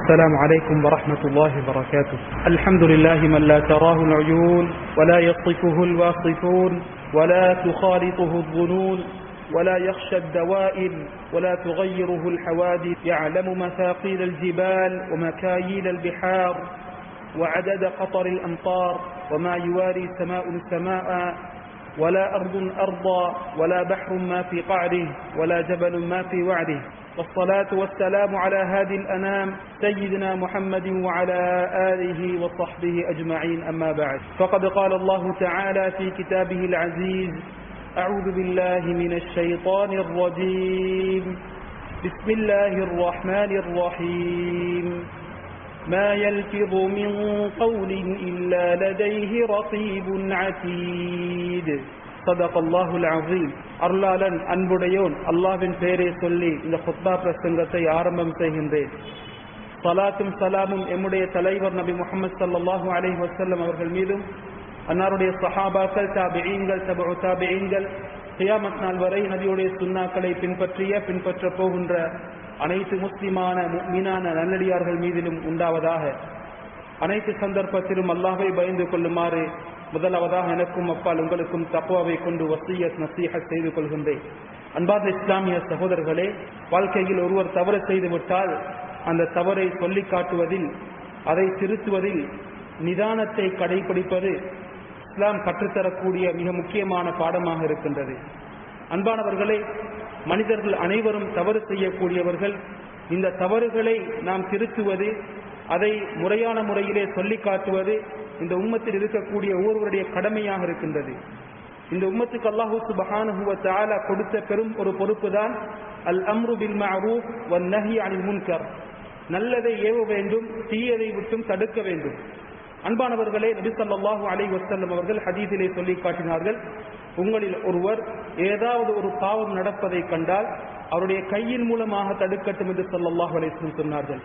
السلام عليكم ورحمة الله وبركاته. الحمد لله من لا تراه العيون ولا يصفه الواصفون ولا تخالطه الظنون ولا يخشى الدوائر ولا تغيره الحوادث، يعلم مثاقيل الجبال ومكاييل البحار وعدد قطر الأمطار وما يواري سماء سماء ولا أرض أرضا ولا بحر ما في قعره ولا جبل ما في وعره، والصلاة والسلام على هادي الأنام سيدنا محمد وعلى آله وصحبه أجمعين، أما بعد، فقد قال الله تعالى في كتابه العزيز: أعوذ بالله من الشيطان الرجيم، بسم الله الرحمن الرحيم، ما يلفظ من قول إلا لديه رقيب عتيد. صدق الله العظيم. அருளாளன் அன்புடையோன் அல்லாஹ்வின் பெயரை சொல்லி இந்த குத்பா பிரசங்கத்தை ஆரம்பம் செய்கின்றேன். ஸலாத்தும் ஸலாமும் எம்முடைய தலைவர் நபி முஹம்மது ஸல்லல்லாஹு அலைஹி வஸல்லம் அவர்கள் மீதும், அன்னாருடைய ஸஹாபாக்கள், தாபிஈன்கள், தபஉ தாபிஈன்கள், கியாமத் நாள் வரை நபியுடைய சுன்னாக்களை பின்பற்ற போகின்ற அனைத்து முஸ்லிமான முஃமினான நல்லடியார்கள் மீதிலும் உண்டாவதாக. அனைத்து சந்தர்ப்பத்திலும் அல்லாஹ்வை பயந்து கொள்ளுமாறு முதலாவதாக எனக்கும் அப்பால் உங்களுக்கும் தக்வாவை கொண்டு வசியத் நசீஹத் செய்து கொள்கின்றேன். அன்பார்ந்த இஸ்லாமிய சகோதரர்களே, வாழ்க்கையில் ஒருவர் தவறு செய்துவிட்டால் அந்த தவறை சொல்லி காட்டுவதில், அதை திருத்துவதில் நிதானத்தை கடைபிடிப்பது இஸ்லாம் கற்றுத்தரக்கூடிய மிக முக்கியமான பாடமாக இருக்கின்றது. அன்பானவர்களே, மனிதர்கள் அனைவரும் தவறு செய்யக்கூடியவர்கள். இந்த தவறுகளை நாம் திருத்துவது, அதை முறையான முறையிலே சொல்லி காட்டுவது இந்த உம்மத்தில் இருக்கக்கூடிய ஒவ்வொருவருடைய கடமையாக இருக்கின்றது. இந்த உம்மத்துக்கு அல்லாஹு சுப்ஹானஹு வ தஆலா கொடுத்த பெரும் ஒரு பொறுப்பு தான் அல் அம்ரு பில் மஅரூஃப் வன் நஹி அனில் முன்கர். நல்லதை ஏவ வேண்டும், தீயதை விட்டும் தடுக்க வேண்டும். அன்பானவர்களே, நபி ஸல்லல்லாஹு அலைஹி வஸல்லம் அவர்கள் ஹதீஸிலே சொல்லி காட்டினார்கள், உங்களில் ஒருவர் ஏதாவது ஒரு பாவம் நடப்பதை கண்டால் அவருடைய கையின் மூலமாக தடுக்கட்டும் என்று ஸல்லல்லாஹு அலைஹி வஸல்லம் சொன்னார்கள்.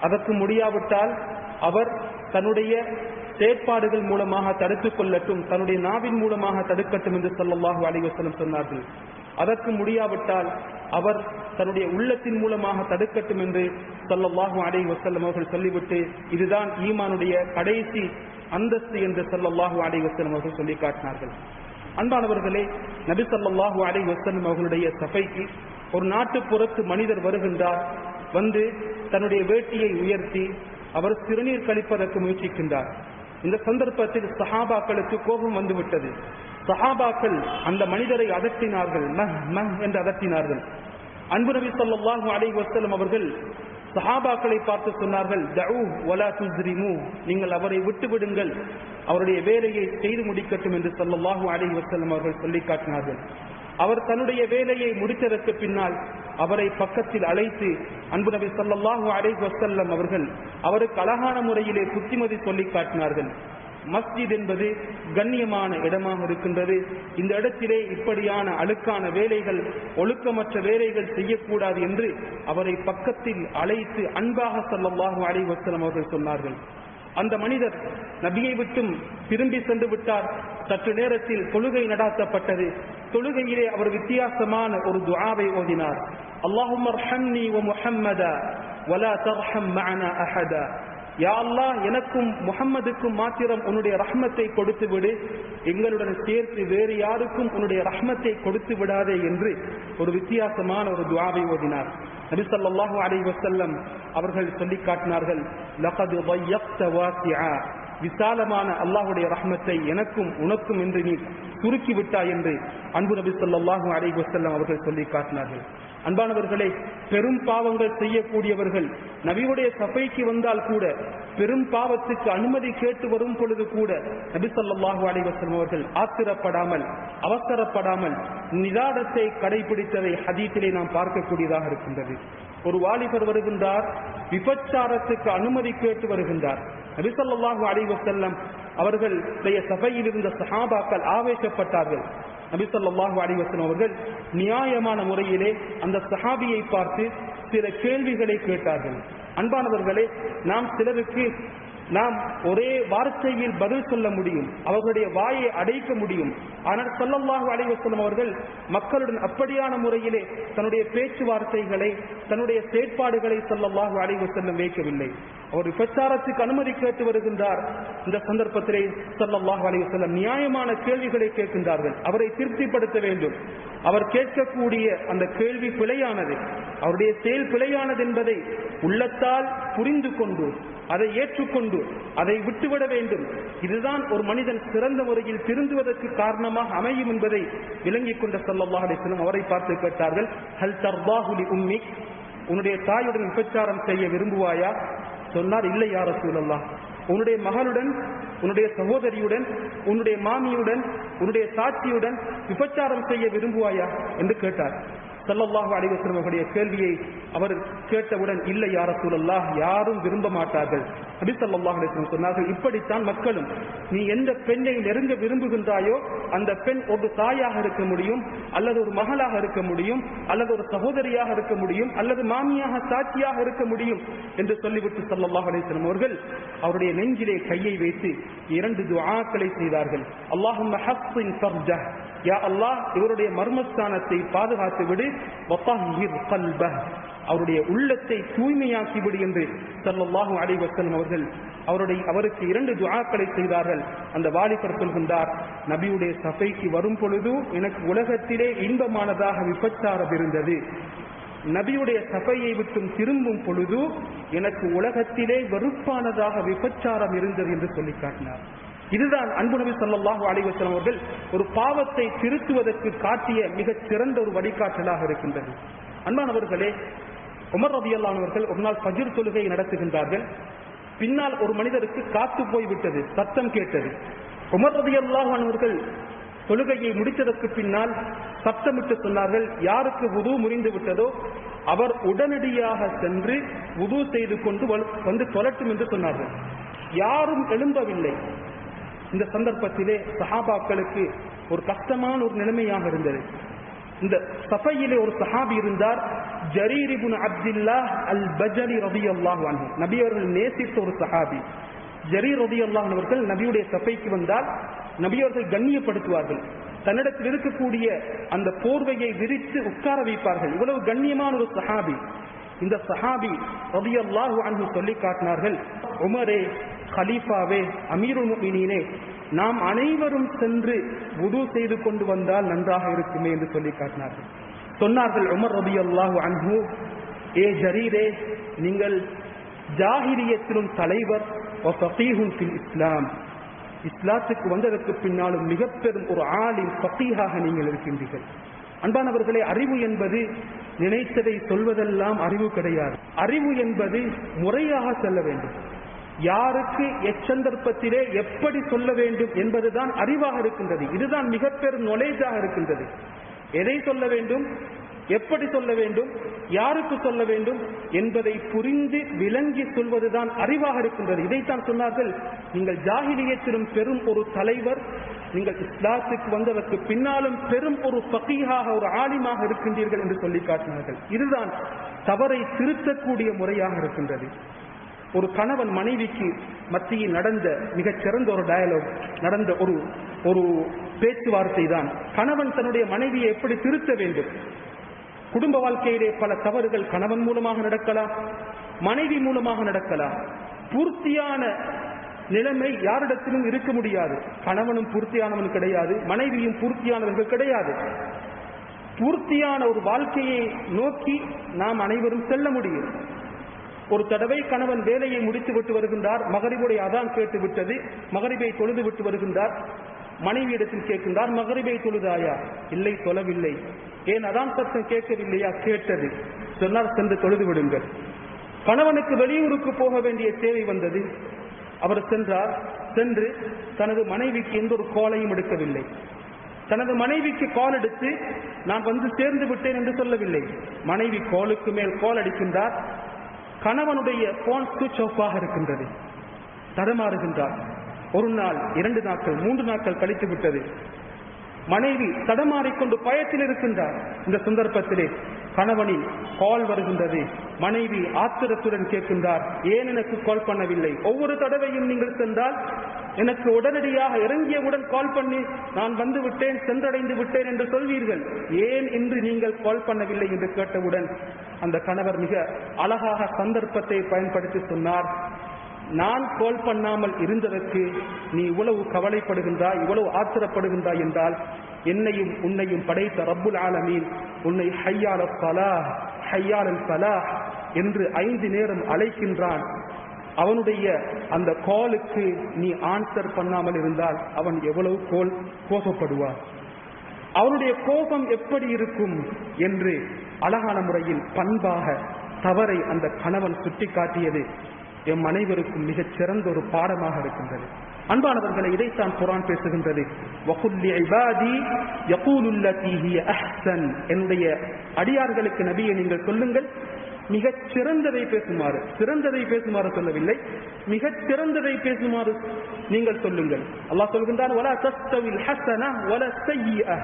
அதற்கு முடியாவிட்டால் அவர் தன்னுடைய செயற்பாடுகள் மூலமாக தடுத்துக் கொள்ளட்டும், தன்னுடைய நாவின் மூலமாக தடுக்கட்டும் என்று ஸல்லல்லாஹு அலைஹி வஸல்லம் சொன்னார்கள். அதற்கு முடியாவிட்டால் அவர் தன்னுடைய உள்ளத்தின் மூலமாக தடுக்கட்டும் என்று ஸல்லல்லாஹு அலைஹி வஸல்லம் அவர்கள் சொல்லிவிட்டு, இதுதான் ஈமானுடைய கடைசி அந்தஸ்து என்று ஸல்லல்லாஹு அலைஹி வஸல்லம் அவர்கள் சொல்லி காட்டினார்கள். அன்பானவர்களே, நபி ஸல்லல்லாஹு அலைஹி வஸல்லம் அவர்களுடைய சபைக்கு ஒரு நாட்டுப்புறத்து மனிதர் வருகின்றார். வந்து தன்னுடைய வேட்டியை உயர்த்தி அவர் சிறுநீர் கழிப்பதற்கு முயற்சிக்கின்றார். இந்த சந்தர்ப்பத்தில் சஹாபாக்களுக்கு கோபம் வந்துவிட்டது. சஹாபாக்கள் அந்த மனிதரை அதட்டினார்கள், மஹ் மஹ் என்று அதட்டினார்கள். அன்பு நபி ஸல்லல்லாஹு அலைஹி வஸல்லம் அவர்கள் சஹாபாக்களை பார்த்து சொன்னார்கள், தஉ வலா துஸ்ரிமு, நீங்கள் அவரை விட்டு விடுங்கள், அவருடைய வேலையை செய்து முடிக்கட்டும் என்று ஸல்லல்லாஹு அலைஹி வஸல்லம் அவர்கள் சொல்லி காட்டினார்கள். அவர் தன்னுடைய வேலையை முடித்ததற்கு பின்னால் அவரை பக்கத்தில் அழைத்து அன்பு நபி ஸல்லல்லாஹு அலைஹி வஸல்லம் அவர்கள் அவருக்கு அழகான முறையிலே புத்திமதி சொல்லி காட்டினார்கள். மஸ்ஜித் என்பது கண்ணியமான இடமாக இருக்கின்றது. இந்த இடத்திலே இப்படியான அழுக்கான வேலைகள், ஒழுக்கமற்ற வேலைகள் செய்யக்கூடாது என்று அவரை பக்கத்தில் அழைத்து அன்பாக ஸல்லல்லாஹு அலைஹி வஸல்லம் அவர்கள் சொன்னார்கள். அந்த மனிதர் நபியை விட்டும் திரும்பி சென்று விட்டார். சற்று நேரத்தில் தொழுகை நடாத்தப்பட்டது. தொழுகையிலே அவர் வித்தியாசமான ஒரு துஆவை ஓதினார். அல்லாஹும்மர்ஹம்னி வ முஹம்மதா வலா தர்ஹம் மஅனா அஹதா. யா அல்லாஹ், எனக்கும் முஹம்மதுக்கும் மாத்திரம் உன்னுடைய ரஹ்மத்தை கொடுத்து விடு, எங்களுடன் சேர்த்து வேறு யாருக்கும் உன்னுடைய ரஹ்மத்தை கொடுத்து விடாதே என்று ஒரு வித்தியாசமான ஒரு துஆவை ஓதினார். நபி ஸல்லல்லாஹு அலைஹி வஸல்லம் அவர்கள் சொல்லி காட்டினார்கள், லகத் ضيقت واسعا, விசாலமான அல்லாஹ்வுடைய ரஹ்மத்தை எனக்கும் உனக்கும் என்று நீ சுருக்கி விட்டாய் என்று அன்பு நபி ஸல்லல்லாஹு அலைஹி வஸல்லம் அவர்கள் சொல்லி காட்டினார்கள். அன்பானவர்களே, பெரும் பாவங்கள் செய்யக்கூடியவர்கள் நபியுடைய சபைக்கு வந்தால் கூட, பெரும் பாவத்துக்கு அனுமதி கேட்டு வரும் பொழுது கூட நபி ஸல்லல்லாஹு அலைஹி வஸல்லம் அவர்கள் ஆத்திரப்படாமல், அவசரப்படாமல் நிதானத்தை கடைபிடித்ததை ஹதீஸிலே நாம் பார்க்கக்கூடியதாக இருக்கின்றது. ஒரு வாலிபர் வருகின்றார், விபச்சாரத்துக்கு அனுமதி கேட்டு வருகின்றார். நபி ஸல்லல்லாஹு அலைஹி வஸல்லம் அவர்களுடைய சபையில் இருந்த சஹாபாக்கள் ஆவேசப்பட்டார்கள். நபி ஸல்லல்லாஹு அலைஹி வஸல்லம் அவர்கள் நியாயமான முறையிலே அந்த சஹாபியை பார்த்து சில கேள்விகளை கேட்டார்கள். அன்பானவர்களே, நாம் சிலருக்கு நாம் ஒரே வார்த்தையில் பதில் சொல்ல முடியும், அவர்களுடைய வாயை அடைக்க முடியும். ஆனால் ஸல்லல்லாஹு அலைஹி வஸல்லம் அவர்கள் மக்களுடன் அப்படியான முறையிலே தன்னுடைய பேச்சுவார்த்தைகளை, தன்னுடைய செயற்பாடுகளை ஸல்லல்லாஹு அலைஹி வஸல்லம் வைக்கவில்லை. அவர் விபச்சாரத்துக்கு அனுமதி கேட்டு வருகின்றார். இந்த சந்தர்ப்பத்திலே ஸல்லல்லாஹு அலைஹி வஸல்லம் நியாயமான கேள்விகளை கேட்கின்றார்கள். அவரை திருப்திப்படுத்த வேண்டும். அவர் கேட்கக்கூடிய அந்த கேள்வி பிழையானது, அவருடைய செயல் பிழையானது என்பதை உள்ளத்தால் புரிந்து கொண்டு அதை ஏற்றுக்கொண்டு அதை விட்டுவிட வேண்டும். இதுதான் ஒரு மனிதன் சிறந்த முறையில் திருந்துவதற்கு காரணமாக அமையும் என்பதை விளங்கிக் கொண்ட ஸல்லல்லாஹு அலைஹி வஸல்லம் அவரை பார்த்து கேட்டார்கள், ஹல் தர்தாஹு லி உம்மிக், உன்னுடைய தாயுடன் விபச்சாரம் செய்ய விரும்புவாயா? சொன்னார், இல்லை யா ரசூலல்லாஹ். உன்னுடைய மகளுடன், உன்னுடைய சகோதரியுடன், உன்னுடைய மாமியுடன், உன்னுடைய சாட்சியுடன் விபச்சாரம் செய்ய விரும்புவாயா என்று கேட்டார். ஸல்லல்லாஹு அலைஹி வஸல்லம் அவருடைய கேள்வியை அவர் கேட்டவுடன், இல்லை யா ரசூலல்லாஹ், யாரும் விரும்ப மாட்டார்கள். நபி ஸல்லல்லாஹு அலைஹி வஸல்லம் சொன்னார்கள், இப்படித்தான் மக்களும், நீ எந்த பெண்ணை நெருங்க விரும்புகின்றாயோ அந்த பெண் ஒரு தாயாக இருக்க முடியும், அல்லது ஒரு மகளாக இருக்க முடியும், அல்லது ஒரு சகோதரியாக இருக்க முடியும், அல்லது மாமியாக சாட்சியாக இருக்க முடியும் என்று சொல்லிவிட்டு ஸல்லல்லாஹு அலைஹி வஸல்லம் அவர்கள் அவருடைய நெஞ்சிலே கையை வைத்து 2 துஆக்களை செய்தார்கள். அல்லாஹும்ம ஹஸ்ஸின் ஃபர்ஜஹ், யா அல்லாஹ் இவருடைய மர்மஸ்தானத்தை பாதுகாத்து விடு, வதஹிர் கல்பஹ், அவருடைய உள்ளத்தை தூய்மையாக்கி விடு என்று ஸல்லல்லாஹு அலைஹி வஸல்லம் அவர்கள் அவருக்கு 2 துஆக்களை செய்தார்கள். அந்த வாலிபர் சொல்கின்றார், நபியுடைய சபைக்கு வரும் பொழுது எனக்கு உலகத்திலே இன்பமானதாக விபச்சாரம் இருந்தது, நபியுடைய சபையை விட்டும் திரும்பும் பொழுது எனக்கு உலகத்திலே வெறுப்பானதாக விபச்சாரம் இருந்தது என்று சொல்லி காட்டினார். இதுதான் அன்பு நபி ஸல்லல்லாஹு அலைஹி வஸல்லம் அவர்கள் ஒரு பாவத்தை திருத்துவதற்கு காட்டிய மிகச் சிறந்த ஒரு வழிகாட்டலாக இருக்கின்றது. அன்பானவர்களே, உமர் ரலியல்லாஹு அன்ஹு அவர்கள் ஒரு நாள் ஃபஜ்ர் தொழுகையை நடத்துகின்றார்கள். பின்னால் ஒரு மனிதருக்கு காத்து போய்விட்டது, சத்தம் கேட்டது. உமர் ரலியல்லாஹு அன்ஹு அவர்கள் தொழுகையை முடித்ததற்கு பின்னால் சத்தமிட்டு சொன்னார்கள், யாருக்கு வுது முறிந்து விட்டதோ அவர் உடனடியாக சென்று வுது செய்து கொண்டு வந்து தொழட்டும் என்று சொன்னார்கள். யாரும் எழும்பவில்லை. இந்த சந்தர்ப்பத்திலே சஹாபாக்களுக்கு ஒரு கஷ்டமான ஒரு நிலைமையாக இருந்தது. இந்த சஃபையிலே ஒரு சஹாபி இருந்தார், ஜரீர் இப்னு அப்துல்லாஹ் அல் பஜலி ரலியல்லாஹு அன்ஹு, நபி அவர்கள் நேசித்த ஒரு சஹாபி. ஜரீர் ரலியல்லாஹு அன்ஹு அவர்கள் நபியுடைய சஃபைக்கு வந்தால் நபி அவர்கள் கண்ணியப்படுத்துவார்கள். தன்னிடத்தில் இருக்கக்கூடிய அந்த போர்வையை விரித்து உட்கார வைப்பார்கள். இவ்வளவு கண்ணியமான ஒரு சஹாபி. இந்த சஹாபி ரலியல்லாஹு அன்ஹு சொல்லி காட்டினார்கள், உமரே, கலீஃபாவே, அமீருல் முஃமினீனே, நாம் அனைவரும் சென்று வுது செய்து கொண்டு வந்தால் நன்றாக இருக்குமே என்று சொல்லி காட்டினார்கள். சொன்னார்கள் உமர் ரலியல்லாஹு அன்ஹு, ஏ ஜரீரே, நீங்கள் ஜாஹிலியத்திலும் தலைவர், வஃபீஹுன் ஃபில் இஸ்லாம், இஸ்லாத்துக்கு வந்ததற்கு பின்னாலும் மிக பெரும் ஒரு ஆலிம், ஃபகீஹாக நீங்கள் இருக்கின்றீர்கள். அன்பானவர்களே, அறிவு என்பது நினைத்ததை சொல்வதெல்லாம் அறிவு கிடையாது. அறிவு என்பது முறையாக சொல்ல வேண்டும். யாருக்கு எச்சந்தர்ப்பத்திலே எப்படி சொல்ல வேண்டும் என்பதுதான் அறிவாக இருக்கின்றது. இதுதான் மிக பெரும் நாலேஜாக இருக்கின்றது. எதை சொல்ல வேண்டும், எப்படி சொல்ல வேண்டும், யாருக்கு சொல்ல வேண்டும் என்பதை புரிந்து விளங்கி சொல்வதுதான் அறிவாக இருக்கின்றது. இதைத்தான் சொன்னார்கள், நீங்கள் ஜாஹிலியத்திலும் பெரும் ஒரு தலைவர், நீங்கள் இஸ்லாத்துக்கு வந்ததற்கு பின்னாலும் பெரும் ஒரு ஃபகீஹாக, ஒரு ஆலிமாக இருக்கின்றீர்கள் என்று சொல்லி காட்டினார்கள். இதுதான் தவறை திருத்தக்கூடிய முறையாக இருக்கின்றது. ஒரு கணவன் மனைவிக்கு மத்தியில் நடந்த மிகச் சிறந்த ஒரு டயலாக், நடந்த ஒரு பேச்சுவார்த்தை தான் கணவன் தன்னுடைய மனைவியை எப்படி திருத்த வேண்டும். குடும்ப வாழ்க்கையிலே பல தவறுகள் கணவன் மூலமாக நடக்கலாம், மனைவி மூலமாக நடக்கலாம். பூர்த்தியான நிலைமை யாரிடத்திலும் இருக்க முடியாது. கணவனும் பூர்த்தியானவன் கிடையாது, மனைவியும் பூர்த்தியானவர்கள் கிடையாது. பூர்த்தியான ஒரு வாழ்க்கையை நோக்கி நாம் அனைவரும் செல்ல முடியும். ஒரு தடவை கணவன் வேலையை முடித்து விட்டு வருகின்றார், மகரிபுடைய அதான் கேட்டு விட்டது, மகரிபை தொழுது விட்டு வருகின்றார். மனைவியிடத்தில் கேட்கின்றார், மகரிபை தொழுதாயா? இல்லை, தொழவில்லை. ஏன் அதான் சத்தம் கேட்கவில்லையா? கேட்டது. சொன்னார், சென்று தொழுது விடுங்கள். கணவனுக்கு வெளியூருக்கு போக வேண்டிய தேவை வந்தது. அவர் சென்றார். சென்று தனது மனைவிக்கு எந்த ஒரு காலையும் எடுக்கவில்லை. தனது மனைவிக்கு கால் எடுத்து நான் வந்து சேர்ந்து விட்டேன் என்று சொல்லவில்லை. மனைவி காலுக்கு மேல் கால் அடிக்கின்றார். கணவனுடைய போன் சுவிட்ச் ஆஃபாக இருக்கின்றது. தடமாறுகின்றார். ஒரு நாள், 2 நாட்கள், 3 நாட்கள் கழித்து விட்டது. மனைவி தடமாறிக்கொண்டு பயத்தில் இருக்கின்றார். இந்த சந்தர்ப்பத்திலே கணவனின் கால் வருகின்றது. மனைவி ஆத்திரத்துடன் கேட்கின்றார், ஏன் எனக்கு கால் பண்ணவில்லை? ஒவ்வொரு தடவையும் நீங்கள் சென்றால் எனக்கு உடனடியாக இறங்கியவுடன் கால் பண்ணி நான் வந்து விட்டேன், சென்றடைந்து விட்டேன் என்று சொல்வீர்கள், ஏன் இன்று நீங்கள் கால் பண்ணவில்லை என்று கேட்டவுடன் அந்த கணவர் மிக அழகாக சந்தர்ப்பத்தை பயன்படுத்தி சொன்னார், நான் கால் பண்ணாமல் இருந்ததற்கு நீ இவ்வளவு கவலைப்படுகின்றாய், இவ்வளவு ஆத்திரப்படுகின்றாய் என்றால் என்னையும் உன்னையும் படைத்த ரப்புல் ஆலமீன் உன்னை ஹய்யால் ஸலாஹ் ஹய்யால் ஃபலாஹ் என்று 5 நேரம் அழைக்கின்றான். அவனுடைய அந்த காலுக்கு நீ ஆன்சர் பண்ணாமல் இருந்தால் அவன் எவ்வளவு கோபப்படுவார், அவனுடைய கோபம் எப்படி இருக்கும் என்று அழகான முறையில் பண்பாக தவறை அந்த கணவன் சுட்டிக்காட்டியது எம் அனைவருக்கும் மிகச் சிறந்த ஒரு பாடமாக இருக்கின்றது. அன்பானவர்களை, இதைத்தான் குர்ஆன் பேசுகின்றது. வகுல்லி இபாதி யகூலு அல்லதி ஹிய அஹ்ஸன். என்னுடைய அடியார்களுக்கு நபியை நீங்கள் சொல்லுங்கள், மிகச் சிறந்ததை பேசுமாறு, சிறந்ததை பேசுமாறு சொல்லவில்லை, மிகச் சிறந்ததை பேசுமாறு நீங்கள் சொல்லுங்கள். அல்லாஹ் சொல்கின்றான், வலா தஸ்தவில் ஹஸனா வலா ஸய்யிஅ.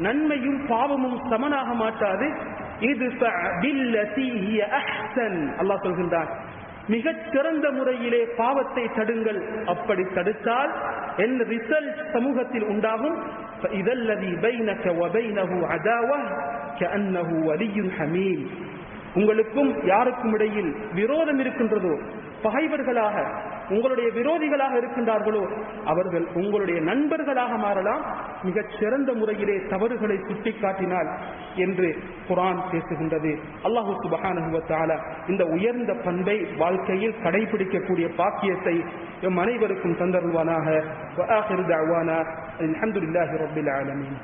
நன்மையும் பாவமும் சமனாக மாட்டாது. இத்ஃபா பில்லதி ஹிய அஹ்ஸன். அல்லாஹ் சொல்கின்றான், மிகச் சிறந்த முறையிலே பாவத்தை தடுங்கள். அப்படி தடுத்தால் என்ன ரிசல்ட் சமூகத்தில் உண்டாகும்? இதல்லதி பைனக வபைனஹு அதாவஹ் கஅன்னஹு வலியுன் ஹமீம். உங்களுக்கும் யாருக்கும் இடையில் விரோதம் இருக்கின்றதோ, பகைவர்களாக உங்களுடைய விரோதிகளாக இருக்கின்றார்களோ, அவர்கள் உங்களுடைய நண்பர்களாக மாறலாம் மிகச் சிறந்த முறையிலே தவறுகளை சுட்டிக்காட்டினால் என்று குர்ஆன் பேசுகின்றது. அல்லாஹ் சுப்ஹானஹு வ தஆலா இந்த உயர்ந்த பண்பை வாழ்க்கையில் கடைபிடிக்கக்கூடிய பாக்கியத்தை எம் அனைவருக்கும் தந்தருள்வானாக. வ ஆகிரு தஅவானா அல்ஹம்துலில்லாஹி ரப்பில் ஆலமீன்.